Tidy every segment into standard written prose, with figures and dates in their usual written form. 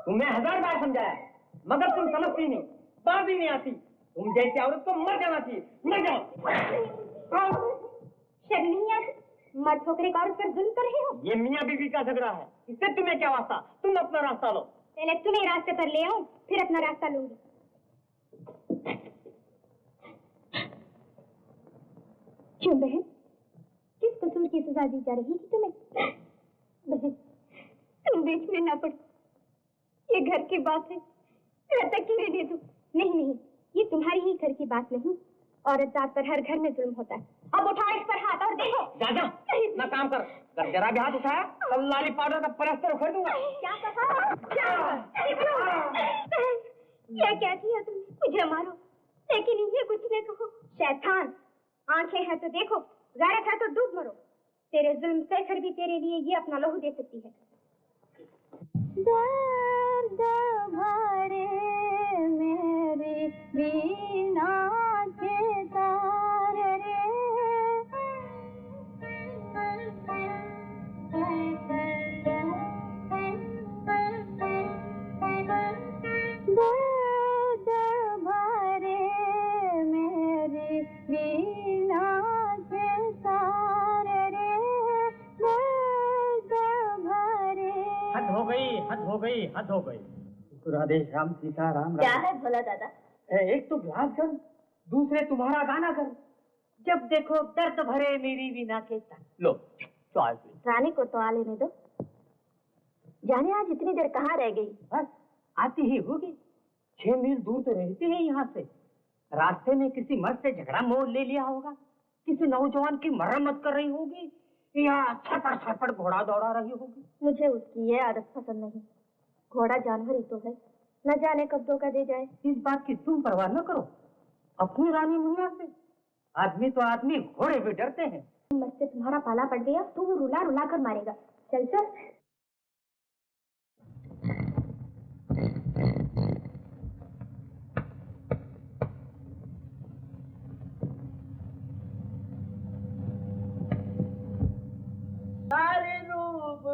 तुम्हें 1000 बार समझाया मगर तुम समझती नहीं, बात ही नहीं आती। तुम जैसी औरत को मर जाना चाहिए, मर जाओ। शर्म नहीं आती? मर्द होकर एक औरत पर जुल्म कर रहे हो। ये मियाँ बीवी का झगड़ा है, इससे तुम्हें क्या वास्ता? तुम अपना रास्ता लो। पहले तुम्हें रास्ते पर ले आऊं, फिर अपना रास्ता लूंगी। क्यों बहन, किस कसूर की सजा दी जा रही थी तुम्हें? बहन, तुम बीच में ना पड़, ये घर की बात है, घर तक ही रहने दो। नहीं, ये तुम्हारी ही घर की बात नहीं, औरत जात पर हर घर में जुल्म होता है। अब उठाओ इस पर हाथ और देखो। जा ना काम कर, जरा भी हाथ उठाया तो लाली पाउडर का परस्तर उखड़ दूंगा। क्या कहा? क्या कहती है तुम? मुझे मारो, लेकिन ये कुछ न कहो। शैतान, आंखें हैं तो देखो, गैरत है तो डूब मरो। तेरे जुल्म सहकर भी तेरे लिए ये अपना लहू दे सकती है। दर्द भरे मेरी वीणा के तार रे, दर्द भरे मेरी वीणा के तार रे, दर्द भरे। हद हो गई। राधे श्याम सीता राम। क्या है भोला दादा? एक तो गिलास कर, दूसरे तुम्हारा गाना कर। जब देखो दर्द भरे मेरी वीणा के तार। लो चाय पी। रानी को तो आ लेने दो। जाने आज इतनी देर कहाँ रह गई? बस आती ही होगी, 6 मील दूर तो रहती है यहाँ से। रास्ते में किसी मर्द से झगड़ा मोड़ ले लिया होगा, किसी नौजवान की मरम्मत कर रही होगी, या छटर घोड़ा दौड़ा रही होगी। मुझे उसकी ये आदत पसंद नहीं। घोड़ा जानवर ही तो है, न जाने कब धोखा दे जाए। इस बात की तुम परवाह न करो, अपनी रानी मुन्ना से। आदमी तो आदमी, घोड़े भी डरते हैं। मुझसे तुम्हारा पाला पड़ गया तो वो रुला रुला कर मारेगा। चल चल। नारी रूप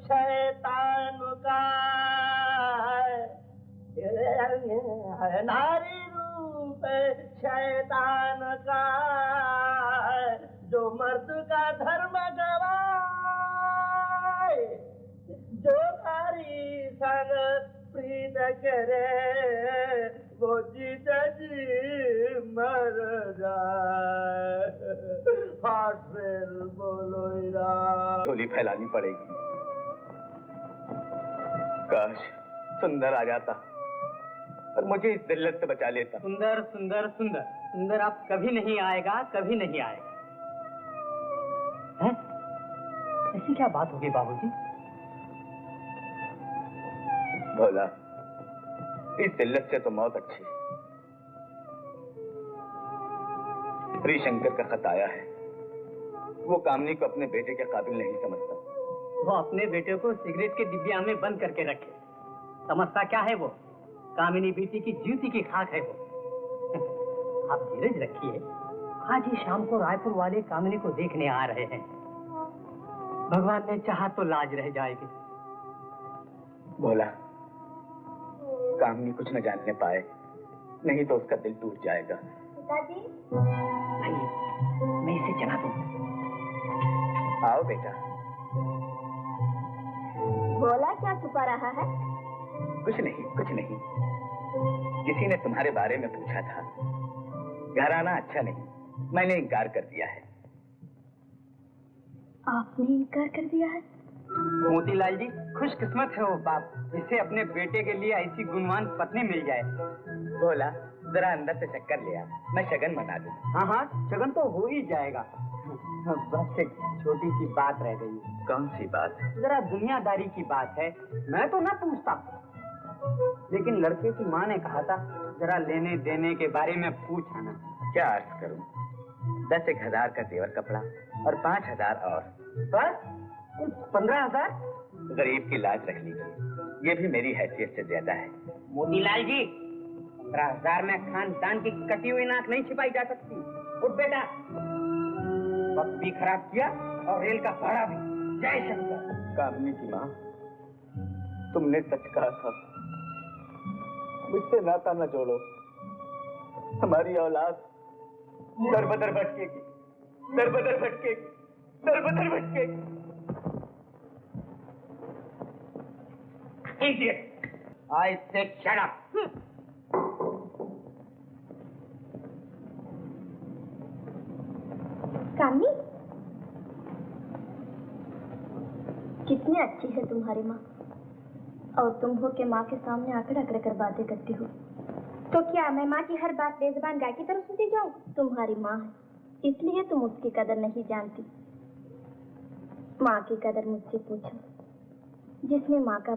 शैतान का, नारी रूप शैतान का, जो मर्द का धर्म गवाए, जो नारी संग प्रीत करे, वो जीत जी मर जाए। हाथ फेर बोलो इरा। झोली फैलानी पड़ेगी। काश सुंदर आ जाता और मुझे इस जिल्लत से बचा लेता। सुंदर सुंदर सुंदर सुंदर अब कभी नहीं आएगा, कभी नहीं आएगा। हैं? ऐसी क्या बात होगी बाबूजी? भोला, इस जिल्लत से तो मौत अच्छी। श्रीशंकर का खत आया है, वो कामनी को अपने बेटे के काबिल नहीं समझता। वो अपने बेटे को सिगरेट के डिब्बिया में बंद करके रखे। समझता क्या है वो? कामिनी बेटी की जूती की खाक है वो। आप धीरज रखिए, आज ही शाम को रायपुर वाले कामिनी को देखने आ रहे हैं। भगवान ने चाहा तो लाज रह जाएगी। भोला, कामनी कुछ न जानने पाए, नहीं तो उसका दिल टूट जाएगा। पिताजी, मैं इसे चला दूं। आओ बेटा। भोला क्या छुपा रहा है? कुछ नहीं, कुछ नहीं। किसी ने तुम्हारे बारे में पूछा था, घर आना अच्छा नहीं, मैंने इनकार कर दिया है। आपने इनकार कर दिया है? मोतीलाल जी, खुशकिस्मत है वो बाप जिसे अपने बेटे के लिए ऐसी गुणवान पत्नी मिल जाए। भोला, जरा अंदर से चक्कर ले आ, मैं शगन मना दूं। हाँ हाँ, शगन तो हो ही जाएगा। बस एक छोटी सी बात रह गई। कौन सी बात? जरा दुनियादारी की बात है, मैं तो ना पूछता, लेकिन लड़के की माँ ने कहा था जरा लेने देने के बारे में पूछ आना। क्या अर्ज करूं? 10,000 का जेवर कपड़ा और 5,000 और। बस 15,000? गरीब की लाज रख लीजिए, ये भी मेरी हैसियत से ज्यादा है। मोतीलाल जी, 15,000 में खानदान की कटी हुई नाक नहीं छिपाई जा सकती। उठ बेटा, वक्त भी खराब किया और रेल का भाड़ा भी। जय शंकर। कामनी की माँ, तुमने सच कहा था, मुझसे नाता न जोड़ो, हमारी औलाद दर बदर भटकेगी, दर बदर भटकेगी, दर बदर भटकेगी। Idiot! I said shut up. कामनी, कितनी अच्छी है तुम्हारी माँ, और तुम हो के माँ के सामने आकर अकड़ कर बातें करती हो। तो क्या मैं माँ की हर बात बेज़बान गाय की तरह सुनती जाऊँ? तुम्हारी माँ है, इसलिए तुम उसकी कदर नहीं जानती। माँ की कदर मुझसे पूछो, जिसने माँ का